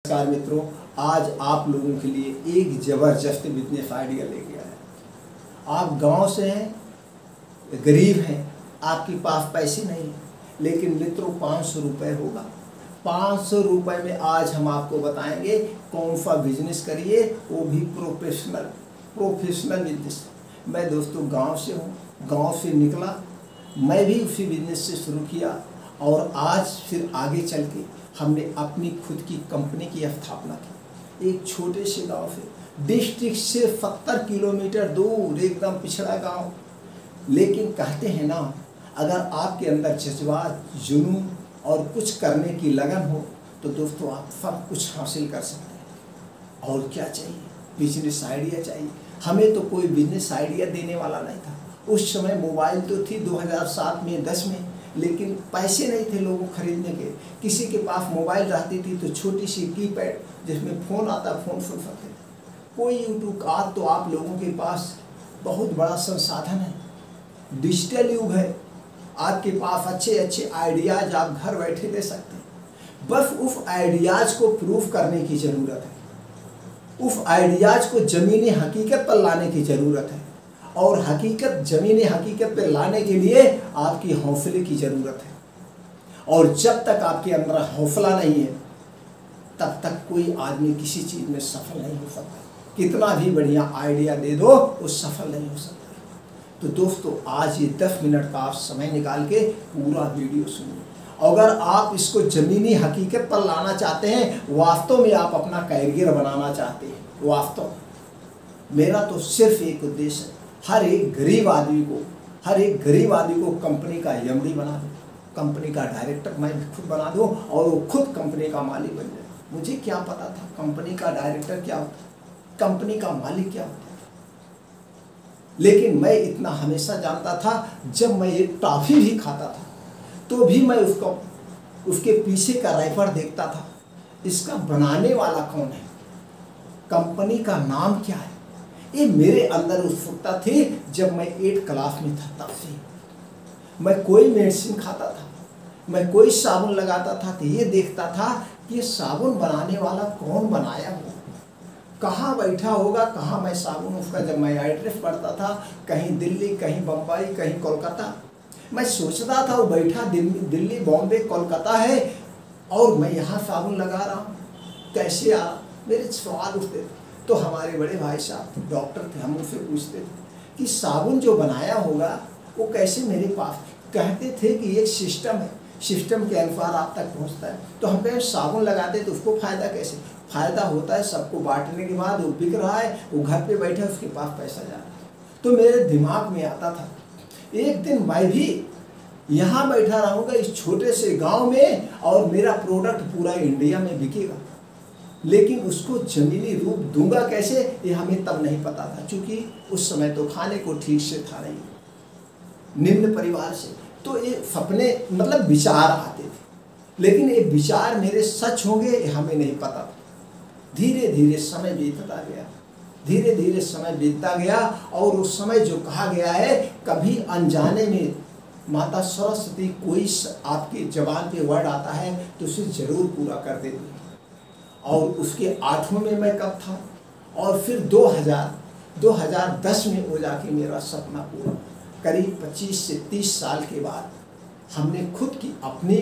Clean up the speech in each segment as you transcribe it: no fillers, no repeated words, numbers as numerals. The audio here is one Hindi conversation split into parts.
नमस्कार मित्रों, आज आप लोगों के लिए एक ज़बरदस्त बिजनेस आइडिया लेके आया। आप गांव से हैं, गरीब हैं, आपके पास पैसे नहीं हैं, लेकिन मित्रों 500 रुपये होगा। 500 रुपये में आज हम आपको बताएंगे कौन सा बिजनेस करिए, वो भी प्रोफेशनल बिजनेस। मैं दोस्तों गांव से हूँ, गांव से निकला, मैं भी उसी बिजनेस से शुरू किया और आज फिर आगे चल के हमने अपनी खुद की कंपनी की स्थापना की। एक छोटे से गांव से, डिस्ट्रिक्ट से 70 किलोमीटर दूर, एकदम पिछड़ा गांव। लेकिन कहते हैं ना, अगर आपके अंदर जज्बात, जुनून और कुछ करने की लगन हो तो दोस्तों आप सब कुछ हासिल कर सकते हैं। और क्या चाहिए? बिजनेस आइडिया चाहिए। हमें तो कोई बिजनेस आइडिया देने वाला नहीं था। उस समय मोबाइल तो थी 2007 में 10 में, लेकिन पैसे नहीं थे लोगों को खरीदने के। किसी के पास मोबाइल रहती थी तो छोटी सी कीपैड जिसमें फ़ोन आता, फ़ोन सुन सकते थे। कोई यूट्यूब। आज तो आप लोगों के पास बहुत बड़ा संसाधन है, डिजिटल युग है। आपके पास अच्छे अच्छे आइडियाज़ आप घर बैठे ले सकते हैं। बस उस आइडियाज़ को प्रूफ करने की ज़रूरत है, उस आइडियाज़ को ज़मीनी हकीकत पर लाने की ज़रूरत है। और हकीकत, ज़मीनी हकीकत पर लाने के लिए आपकी हौसले की ज़रूरत है। और जब तक आपके अंदर हौसला नहीं है तब तक कोई आदमी किसी चीज़ में सफल नहीं हो सकता। कितना भी बढ़िया आइडिया दे दो, वो सफल नहीं हो सकता। तो दोस्तों आज ये 10 मिनट का आप समय निकाल के पूरा वीडियो सुनिए। अगर आप इसको ज़मीनी हकीकत पर लाना चाहते हैं, वास्तव में आप अपना कैरियर बनाना चाहते हैं, वास्तव मेरा तो सिर्फ एक उद्देश्य है, हर एक गरीब आदमी को कंपनी का एमडी बना दूँ, कंपनी का डायरेक्टर मैं खुद बना दूँ और वो खुद कंपनी का मालिक बन जाए। मुझे क्या पता था कंपनी का डायरेक्टर क्या होता है, कंपनी का मालिक क्या होता है। लेकिन मैं इतना हमेशा जानता था, जब मैं एक टॉफ़ी भी खाता था तो भी मैं उसके पीछे का रैपर देखता था, इसका बनाने वाला कौन है, कंपनी का नाम क्या है। ये मेरे अंदर उत्सुकता थी। जब मैं 8 क्लास में था तब से मैं कोई मेडिसिन खाता था, मैं कोई साबुन लगाता था तो ये देखता था कि ये साबुन बनाने वाला कौन बनाया होगा, कहाँ बैठा होगा, कहाँ मैं साबुन उसका। जब मैं एड्रेस पढ़ता था, कहीं दिल्ली, कहीं बम्बई, कहीं कोलकाता, मैं सोचता था वो बैठा दिल्ली, बॉम्बे, कोलकाता है और मैं यहाँ साबुन लगा रहा हूँ, कैसे आ। मेरे सवाल उठते थे। तो हमारे बड़े भाई साहब डॉक्टर थे, हम उनसे पूछते थे कि साबुन जो बनाया होगा वो कैसे मेरे पास। कहते थे कि एक सिस्टम है, सिस्टम के अनुसार आप तक पहुंचता है। तो हम कहें साबुन लगाते तो उसको फ़ायदा कैसे? फ़ायदा होता है सबको बांटने के बाद, वो बिक रहा है, वो घर पे बैठा है, उसके पास पैसा जा रहा है। तो मेरे दिमाग में आता था एक दिन मैं भी यहाँ बैठा रहूँगा इस छोटे से गाँव में और मेरा प्रोडक्ट पूरा इंडिया में बिकेगा, लेकिन उसको ज़मीनी रूप दूंगा कैसे, ये हमें तब नहीं पता था। क्योंकि उस समय तो खाने को ठीक से था नहीं, निम्न परिवार से। तो ये सपने मतलब विचार आते थे, लेकिन ये विचार मेरे सच होंगे ये हमें नहीं पता था। धीरे धीरे समय बीतता गया, धीरे धीरे समय बीतता गया और उस समय जो कहा गया है, कभी अनजाने में माता सरस्वती कोई आपके जबान पे वर्ड आता है तो उसे ज़रूर पूरा कर देती। और उसके 8वें में मैं कब था, और फिर 2010 में वो जाके मेरा सपना पूरा। करीब 25 से 30 साल के बाद हमने खुद की अपनी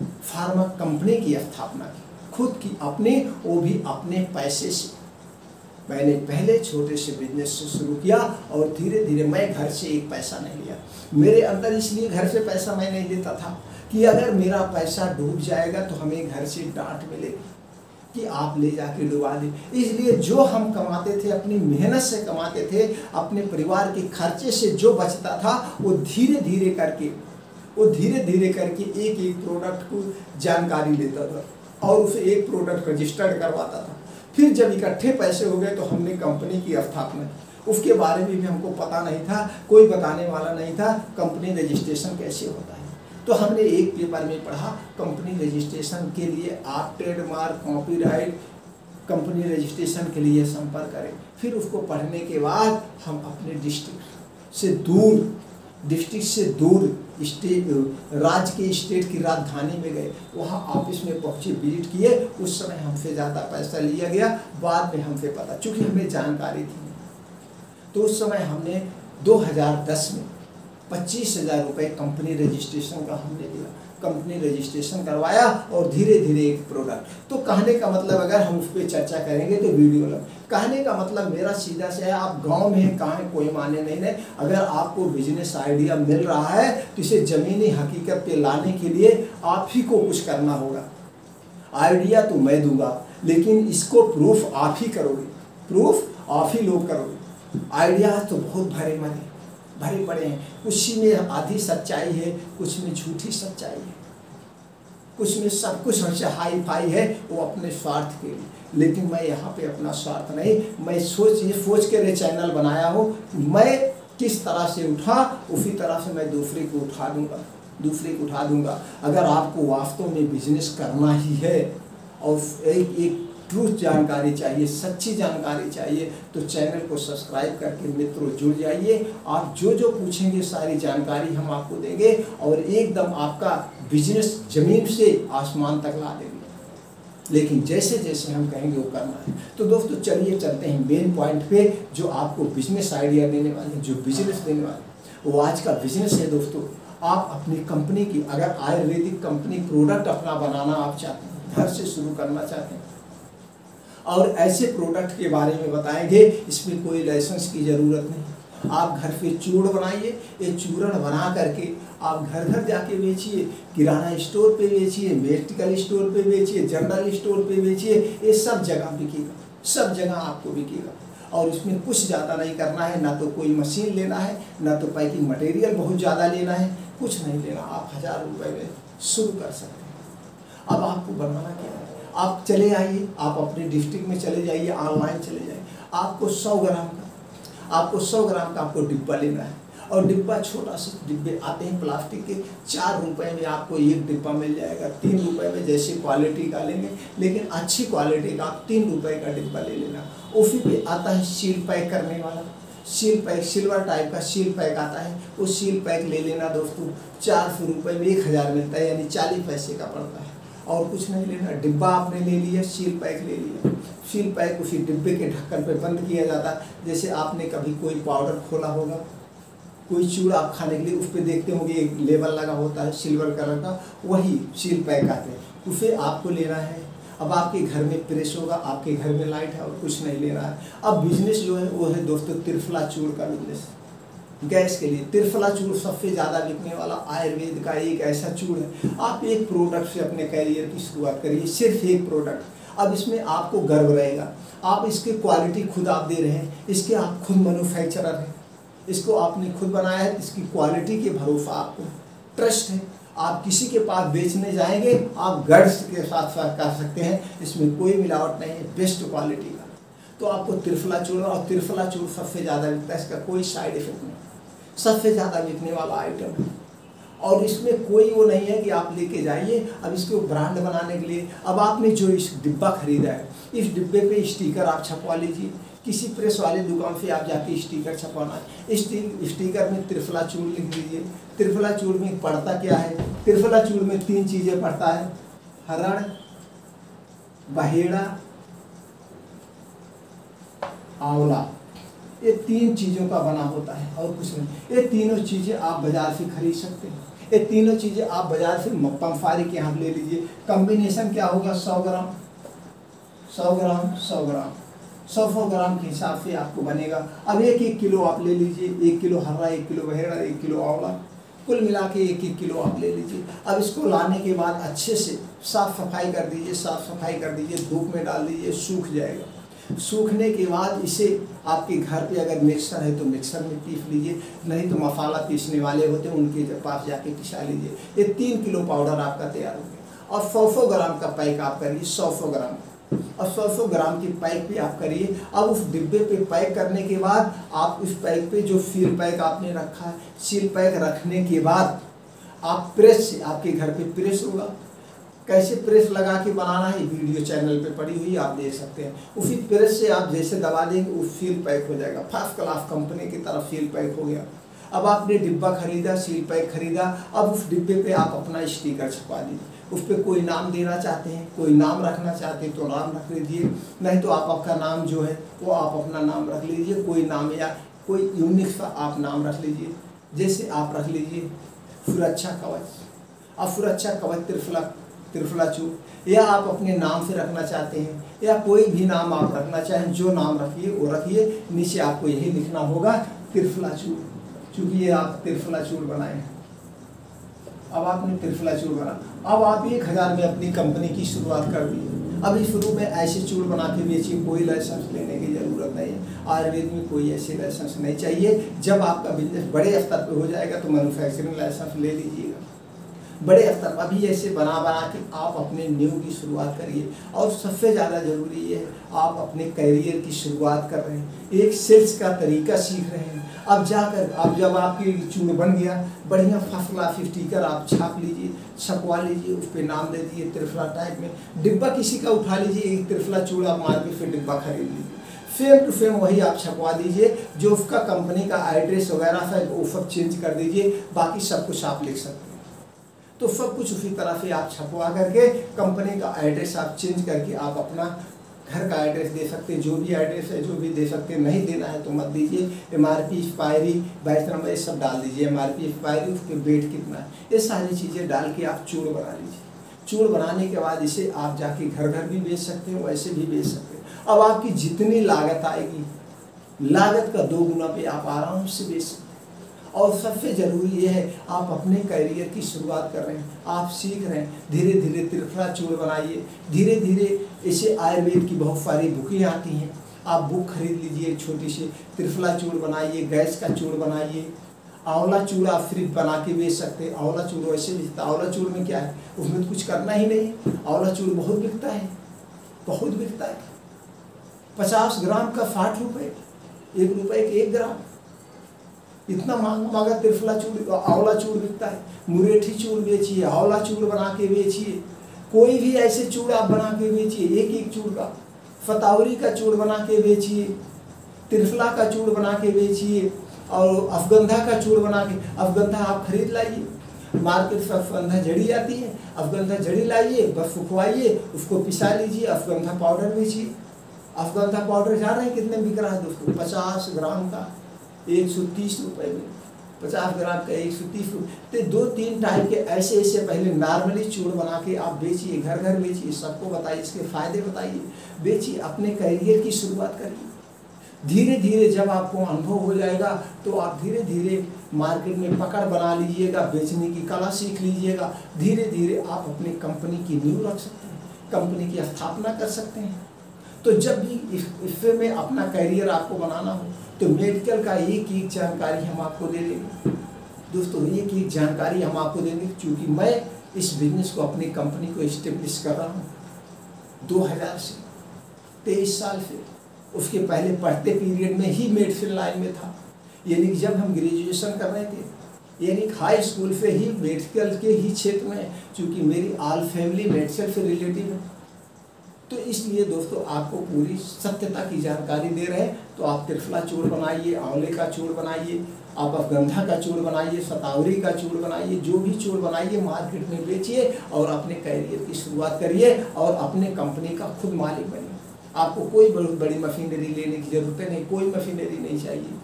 फार्मा कंपनी की स्थापना की, खुद की अपनी, वो भी अपने पैसे से। मैंने पहले छोटे से बिजनेस से शुरू किया और धीरे धीरे, मैं घर से एक पैसा नहीं लिया। मेरे अंदर इसलिए घर से पैसा मैं नहीं लेता था कि अगर मेरा पैसा डूब जाएगा तो हमें घर से डांट मिलेगी कि आप ले जाके डुबा दें। इसलिए जो हम कमाते थे, अपनी मेहनत से कमाते थे, अपने परिवार के खर्चे से जो बचता था, वो धीरे धीरे करके एक एक प्रोडक्ट को जानकारी लेता था और उसे एक प्रोडक्ट रजिस्टर्ड करवाता था। फिर जब इकट्ठे पैसे हो गए तो हमने कंपनी की स्थापना की। उसके बारे में भी हमको पता नहीं था, कोई बताने वाला नहीं था कंपनी रजिस्ट्रेशन कैसे होता है। तो हमने एक पेपर में पढ़ा, कंपनी रजिस्ट्रेशन के लिए आप ट्रेडमार्क, कॉपीराइट, कंपनी रजिस्ट्रेशन के लिए संपर्क करें। फिर उसको पढ़ने के बाद हम अपने डिस्ट्रिक्ट से दूर डिस्ट्रिक्ट से दूर स्टेट, राज्य के स्टेट की राजधानी में गए, वहाँ ऑफिस में पहुँचे, विजिट किए। उस समय हमसे ज़्यादा पैसा लिया गया, बाद में हमसे पता, चूँकि हमें जानकारी थी। तो उस समय हमने 2010 में 25,000 रुपये कंपनी रजिस्ट्रेशन का हमने दिया, कंपनी रजिस्ट्रेशन करवाया और धीरे धीरे एक प्रोडक्ट। तो कहने का मतलब, अगर हम उस पर चर्चा करेंगे तो वीडियो लग, कहने का मतलब मेरा सीधा से है, आप गांव में हैं, कहाँ कोई माने नहीं है। अगर आपको बिजनेस आइडिया मिल रहा है तो इसे ज़मीनी हकीकत पे लाने के लिए आप ही को कुछ करना होगा। आइडिया तो मैं दूंगा, लेकिन इसको प्रूफ आप ही करोगे, प्रूफ आप ही लोग करोगे। आइडिया तो बहुत भरे पड़े हैं, कुछ में आधी सच्चाई है, कुछ में झूठी सच्चाई है, कुछ में सब कुछ हमसे हाई फाई है, वो अपने स्वार्थ के लिए। लेकिन मैं यहाँ पे अपना स्वार्थ नहीं, मैं सोच के चैनल बनाया हूँ, मैं किस तरह से उठा उसी तरह से मैं दूसरे को उठा दूंगा। अगर आपको वास्तव में बिजनेस करना ही है और एक ट्रूथ जानकारी चाहिए, सच्ची जानकारी चाहिए, तो चैनल को सब्सक्राइब करके मित्रों जुड़ जाइए। आप जो पूछेंगे सारी जानकारी हम आपको देंगे और एकदम आपका बिजनेस जमीन से आसमान तक ला देंगे। लेकिन जैसे जैसे हम कहेंगे वो करना है। तो दोस्तों चलिए चलते हैं मेन पॉइंट पे, जो आपको बिजनेस आइडिया देने वाले, जो बिजनेस देने वाले, वो आज का बिजनेस है। दोस्तों आप अपनी कंपनी की, अगर आयुर्वेदिक कंपनी प्रोडक्ट अपना बनाना आप चाहते हैं, घर से शुरू करना चाहते हैं, और ऐसे प्रोडक्ट के बारे में बताएंगे, इसमें कोई लाइसेंस की ज़रूरत नहीं। आप घर पे चूर्ण बनाइए, ये चूर्ण बना करके आप घर घर जाके बेचिए, किराना स्टोर पे बेचिए, मेडिकल स्टोर पे बेचिए, जनरल स्टोर पे बेचिए, ये सब जगह बिकेगा, सब जगह आपको बिकेगा। और इसमें कुछ ज़्यादा नहीं करना है, ना तो कोई मशीन लेना है, ना तो पैकिंग मटेरियल बहुत ज़्यादा लेना है, कुछ नहीं लेना। आप 1000 रुपये में शुरू कर सकते हैं। अब आपको बनाना क्या है, आप चले आइए, आप अपने डिस्ट्रिक्ट में चले जाइए, ऑनलाइन चले जाइए। आपको 100 ग्राम का आपको डिब्बा लेना है, और डिब्बा छोटा सा डिब्बे आते हैं प्लास्टिक के, 4 रुपये में आपको एक डिब्बा मिल जाएगा। 3 रुपये में जैसे क्वालिटी का लेंगे, लेकिन अच्छी क्वालिटी का आप 3 रुपये का डिब्बा ले लेना। उसी पे आता है सील पैक करने वाला, सील पैक, सिल्वर टाइप का सील पैक आता है, वो सील पैक ले लेना दोस्तों। 400 रुपये में 1000 मिलता है, यानी 40 पैसे का पड़ता है, और कुछ नहीं लेना। डिब्बा आपने ले लिया, सील पैक ले लिया, सील पैक उसी डिब्बे के ढक्कन पे बंद किया जाता है। जैसे आपने कभी कोई पाउडर खोला होगा, कोई चूड़ा आप खाने के लिए, उस पर देखते होंगे एक लेबल लगा होता है सिल्वर कलर का, वही सील पैक आते हैं, उसे आपको लेना है। अब आपके घर में प्रेस होगा, आपके घर में लाइट है, और कुछ नहीं लेना है। अब बिजनेस जो है वो है दोस्तों त्रिफला चूर्ण का बिजनेस। गैस के लिए त्रिफला चूर्ण सबसे ज़्यादा बिकने वाला आयुर्वेद का एक ऐसा चूर्ण है। आप एक प्रोडक्ट से अपने कैरियर की शुरुआत करिए, सिर्फ एक प्रोडक्ट। अब इसमें आपको गर्व रहेगा, आप इसकी क्वालिटी खुद आप दे रहे हैं, इसके आप खुद मैन्युफैक्चरर हैं, इसको आपने खुद बनाया है, इसकी क्वालिटी के भरोसा आपको ट्रस्ट है। आप किसी के पास बेचने जाएंगे, आप गर्व के साथ कह सकते हैं इसमें कोई मिलावट नहीं है, बेस्ट क्वालिटी का। तो आपको त्रिफला चूर्ण, और त्रिफला चूर्ण सबसे ज़्यादा बिकता है, इसका कोई साइड इफेक्ट नहीं, सबसे ज़्यादा बिकने वाला आइटम है। और इसमें कोई वो नहीं है कि आप लेके जाइए अब इसको ब्रांड बनाने के लिए। अब आपने जो इस डिब्बा खरीदा है, इस डिब्बे पे स्टिकर आप छपवा लीजिए, किसी प्रेस वाली दुकान से आप जाके स्टिकर छपवाना है। स्टिकर में त्रिफला चूर्ण लिख दीजिए। त्रिफला चूर्ण में पड़ता क्या है, त्रिफला चूर्ण में 3 चीज़ें पड़ता है, हरण, बहेड़ा, आंवला, ये 3 चीज़ों का बना होता है और कुछ नहीं। ये तीनों चीज़ें आप बाजार से खरीद सकते हैं, ये तीनों चीज़ें आप बाजार से पंफारी के यहाँ ले लीजिए। कॉम्बिनेशन क्या होगा, 100 ग्राम 100 ग्राम 100 ग्राम 100 ग्राम के हिसाब से आपको बनेगा। अब 1-1 किलो आप ले लीजिए, 1 किलो हरा, 1 किलो बहेड़ा, 1 किलो आंवला, कुल मिला के 1-1 किलो आप ले लीजिए। अब इसको लाने के बाद अच्छे से साफ़ सफाई कर दीजिए, धूप में डाल दीजिए, सूख जाएगा। सूखने के बाद इसे आपके घर पे अगर मिक्सर है तो मिक्सर में पीस लीजिए, नहीं तो मसाला पीसने वाले होते हैं उनके पास जाके पिसा लीजिए। ये 3 किलो पाउडर आपका तैयार हो गया। और 100 ग्राम का पैक आप करिए, 100 ग्राम, और 100 ग्राम की पैक भी आप करिए। अब उस डिब्बे पे पैक करने के बाद आप उस पैक पे जो सील पैक आपने रखा है, सील पैक रखने के बाद आप प्रेस से, आपके घर पे प्रेस होगा, कैसे प्रेस लगा के बनाना है वीडियो चैनल पे पड़ी हुई आप देख सकते हैं। उसी प्रेस से आप जैसे दबा देंगे वो सील पैक हो जाएगा, फर्स्ट क्लास कंपनी की तरफ सील पैक हो गया। अब आपने डिब्बा खरीदा, सील पैक खरीदा, अब उस डिब्बे पे आप अपना स्टिकर छपवा दीजिए। उस पर कोई नाम देना चाहते हैं, कोई नाम रखना चाहते हैं तो नाम रख लीजिए, नहीं तो आप आपका नाम जो है वो आप अपना नाम रख लीजिए। कोई नाम या कोई यूनिक सा आप नाम रख लीजिए। जैसे आप रख लीजिए सुरक्षा कवच। अब सुरक्षा कवच त्रिफला चूड़, या आप अपने नाम से रखना चाहते हैं या कोई भी नाम आप रखना चाहें, जो नाम रखिए वो रखिए। नीचे आपको यही लिखना होगा त्रिफला चूड़, चूँकि ये आप त्रिफला चूड़ बनाए हैं। अब आपने त्रिफला चूड़ बना, अब आप 1000 में अपनी कंपनी की शुरुआत कर दी। अभी शुरू में ऐसे चूड़ बना के बेचिए, कोई लाइसेंस लेने की ज़रूरत नहीं है। आयुर्वेद में कोई ऐसे लाइसेंस नहीं चाहिए। जब आपका बिजनेस बड़े स्तर पे हो जाएगा तो मैन्युफैक्चरिंग लाइसेंस ले लीजिएगा। बड़े स्तर पर अभी ऐसे बना के आप अपने न्यू की शुरुआत करिए। और सबसे ज़्यादा ज़रूरी ये है, आप अपने करियर की शुरुआत कर रहे हैं, एक सेल्स का तरीका सीख रहे हैं। अब जाकर अब जब आपकी चूड़ बन गया, बढ़िया फर्स्ट क्लास स्टिकर आप छाप लीजिए, छपवा लीजिए, उस पर नाम दे दीजिए त्रिफला टाइप में। डिब्बा किसी का उठा लीजिए, एक त्रिफला चूड़ आप मार्केट से डिब्बा खरीद लीजिए, सेम टू सेम वही आप छपवा दीजिए। जो उसका कंपनी का एड्रेस वगैरह था वो सब चेंज कर दीजिए, बाकी सब कुछ आप लिख सकते हैं। तो सब कुछ उसी तरह से आप छपवा करके कंपनी का एड्रेस आप चेंज करके आप अपना घर का एड्रेस दे सकते हैं। जो भी एड्रेस है जो भी दे सकते हैं, नहीं देना है तो मत दीजिए। MRP एक्सपायरी, बैच नंबर ये सब डाल दीजिए। MRP एक्सपायरी, उसके वेट कितना है, ये सारी चीज़ें डाल के आप चूड़ बना लीजिए। चूड़ बनाने के बाद इसे आप जाके घर घर भी बेच सकते हैं, वैसे भी बेच सकते हैं। अब आपकी जितनी लागत आएगी, लागत का 2 गुना पे आप आराम से बेच सकते हैं। और सबसे ज़रूरी ये है, आप अपने करियर की शुरुआत कर रहे हैं, आप सीख रहे हैं, धीरे धीरे त्रिफला चूड़ बनाइए। धीरे धीरे इसे आयुर्वेद की बहुत सारी बुकें आती हैं, आप बुक खरीद लीजिए, छोटी सी त्रिफला चूड़ बनाइए, गैस का चूड़ बनाइए। आंवला चूड़ आप सिर्फ बना के बेच सकते हैं। आंवला चूड़ वैसे बिकता है। आंवला चूड़ में क्या है, उसमें कुछ करना ही नहीं है। आंवला चूड़ बहुत बिकता है, बहुत बिकता है। 50 ग्राम का 60 रुपये, 1 रुपये के 1 ग्राम, इतना महंगा त्रिफला चूड़ आंवला चूड़ बिकता है। मुरेठी चूड़ बेचिए, आंवला चूड़ बना के बेचिए, कोई भी ऐसे चूड़ आप बना के बेचिए। एक चूड़ का, फतावरी का चूड़ बना के बेचिए, त्रिफला का चूड़ बना के बेचिए, और अफगंधा का चूड़ बना के। अफगंधा आप खरीद लाइए, मार्केट से अफगंधा जड़ी आती है, अफगंधा जड़ी लाइए, बस सुखवाइए, उसको पिसा लीजिए, अफगंधा पाउडर बेचिए। अफगंधा पाउडर जान रहे हैं कितने बिक रहा है दोस्तों? 50 ग्राम का 130 रुपये में, 50 ग्राम का 130 रुपये। तो 2-3 टाइप के ऐसे ऐसे पहले नॉर्मली चूड़ बना के आप बेचिए, घर घर बेचिए, सबको बताइए, इसके फायदे बताइए, बेचिए, अपने करियर की शुरुआत करिए। धीरे धीरे जब आपको अनुभव हो जाएगा तो आप धीरे धीरे मार्केट में पकड़ बना लीजिएगा, बेचने की कला सीख लीजिएगा। धीरे धीरे आप अपनी कंपनी की नींव रख सकते हैं, कंपनी की स्थापना कर सकते हैं। तो जब भी इससे में अपना करियर आपको बनाना हो तो मेडिकल का एक जानकारी हम आपको दे देंगे दोस्तों, एक जानकारी हम आपको देंगे। क्योंकि मैं इस बिजनेस को, अपनी कंपनी को इस्टेब्लिश कर रहा हूँ 2000 से, 23 साल से। उसके पहले पढ़ते पीरियड में ही मेडिसिन लाइन में था, यानी कि जब हम ग्रेजुएशन कर रहे थे, यानी हाई स्कूल से ही मेडिकल के ही क्षेत्र में, चूँकि मेरी ऑल फैमिली मेडिसिन से रिलेटिव है। तो इसलिए दोस्तों आपको पूरी सत्यता की जानकारी दे रहे हैं। तो आप त्रिफला चूड़ बनाइए, आंवले का चूड़ बनाइए, आप अफगंधा का चूड़ बनाइए, शतावरी का चूड़ बनाइए, जो भी चूड़ बनाइए मार्केट में बेचिए और अपने करियर की शुरुआत करिए और अपने कंपनी का खुद मालिक बनिए। आपको कोई बड़ी मशीनरी लेने की जरूरत नहीं, कोई मशीनरी नहीं चाहिए।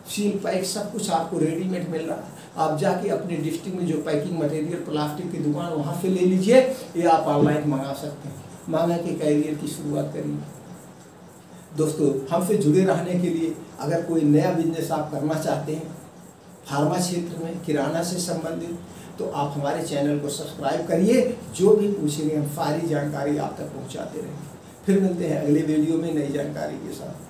सील पैक सब कुछ आपको रेडीमेड मिल रहा है। आप जाके अपने डिस्ट्रिक्ट में जो पैकिंग मटेरियल प्लास्टिक की दुकान वहाँ से ले लीजिए, ये आप ऑनलाइन मंगा सकते हैं। मांगा के करियर की शुरुआत करिए। दोस्तों हमसे जुड़े रहने के लिए, अगर कोई नया बिजनेस आप करना चाहते हैं फार्मा क्षेत्र में, किराना से संबंधित, तो आप हमारे चैनल को सब्सक्राइब करिए। जो भी पूछेंगे हम सारी जानकारी आप तक पहुंचाते रहेंगे। फिर मिलते हैं अगले वीडियो में नई जानकारी के साथ।